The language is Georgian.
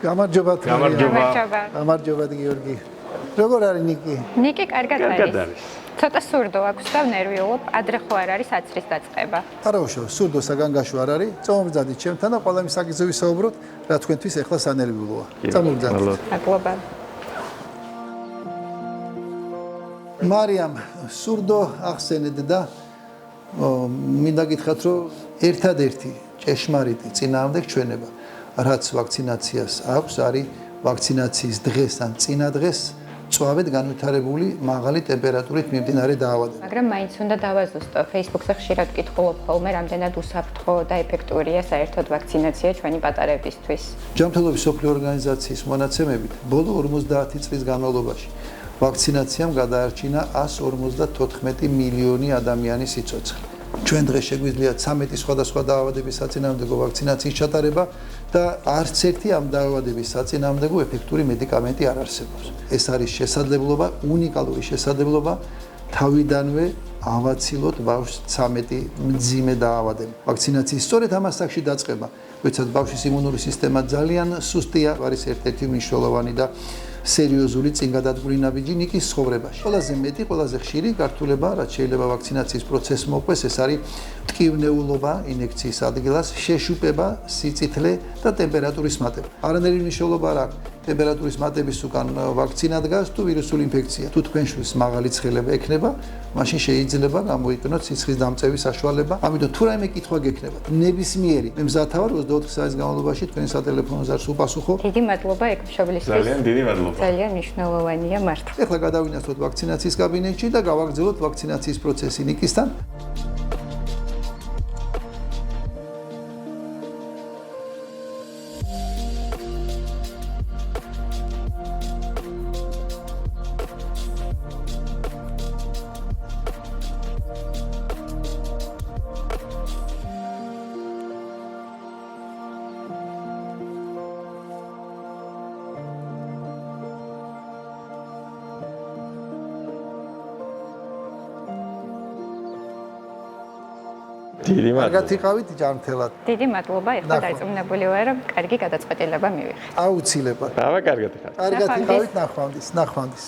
გამარჯობა. გამარჯობა გიორგი. როგორ არის ნიკი? ნიკი კარგად არის. ცოტა სურდო აქვს და ნერვიულობ, ადრე ხო არ არის აცრის დაწყება. არა უშო, სურდო საგანგაშო არ არის. წამომგზავნით ჩემთან და ყველა მისაკიზე ვისაუბროთ, რა თქვენთვის ახლა სანერვიულოა. წამომგზავნით. მადლობა. მარიამ, სურდო ახსენეთ და მინდა გითხრათ, რომ ერთადერთი ჭეშმარიტი წინააღმდეგ ჩვენება, რაც ვაქცინაციას აქვს, არის ვაქცინაციის დღეს ან წინა დღეს წვავედ განვითარებული მაღალი ტემპერატურით მიმდინარე დაავადება. მაგრამ მაინც უნდა დავაზუსტო, Facebook-ზე ხშირად ვკითხულობ ხოლმე, რამდენად უსაფრთხო და ეფექტურია საერთოდ ვაქცინაცია ჩვენი პატარებისთვის. ჯანმრთელობის მსოფლიო ორგანიზაციის მონაცემებით, ბოლო 50 წლის განმავლობაში ვაქცინაციამ გადაარჩინა 154 მილიონი ადამიანის სიცოცხლე. ჩვენ დღეს შეგვიძლია 13 სხვადასხვა დაავადების საწინააღმდეგო ვაქცინაციის ჩატარება და არც ერთი ამ დაავადების საწინააღმდეგო ეფექტური მედიკამენტი არ არსებობს. ეს არის შესაძლებლობა, უნიკალური შესაძლებლობა თავიდანვე ავაცილოთ ბავშვს 13 მძიმე დაავადება. ვაქცინაციის სწორედ ამ ასაკში დაწყება, როდესაც ბავშვის იმუნური სისტემა ძალიან სუსტია, არის ერთ-ერთი მნიშვნელოვანი და სერიოზული წინგადადგმული ნაბიჯი ნიკის ცხოვრებაში. ყველაზე მეტი, ყველაზე ხშირი გართულება, რაც შეიძლება ვაქცინაციის პროცესს მოყვეს, ეს არის მტკივნეულობა ინექციის ადგილას, შეშუპება, სიწითლე და ტემპერატურის მატება. არანაირი მნიშვნელობა არ აქვს ტემპერატურის მატების უკან ვაქცინა დგას თუ ვირუსული ინფექცია. თუ თქვენ შვილს მაღალი ცხელება ექნება, მაშინ შეიძლება გამოიყენოთ სიცხის დამწევის საშუალება. ამიტომ თუ რაიმე კითხვა გექნებათ, ნებისმიერი, მე მზათა ვარ 24 საათის განმავლობაში თქვენი სატელეფონო ზარს უპასუხო. დიდი მადლობა ეკმშობლისთვის. ძალიან დიდი მადლობა. ძალიან მნიშვნელოვანია მართლა. ეხლა გადავინაცვლოთ ვაქცინაციის კაბინეტში და გავაგრძელოთ ვაქცინაციის პროცესი ნიკისთან. დიდი მადლობა. კარგად იყავით ჯანმრთელად. დიდი მადლობა, ეხლა დარწმუნებული ვარ, რომ კარგი გადაწყვეტილება მივიღეთ. აუცილებლად. დავა კარგად იყავით. კარგად იყავით, ნახვამდის.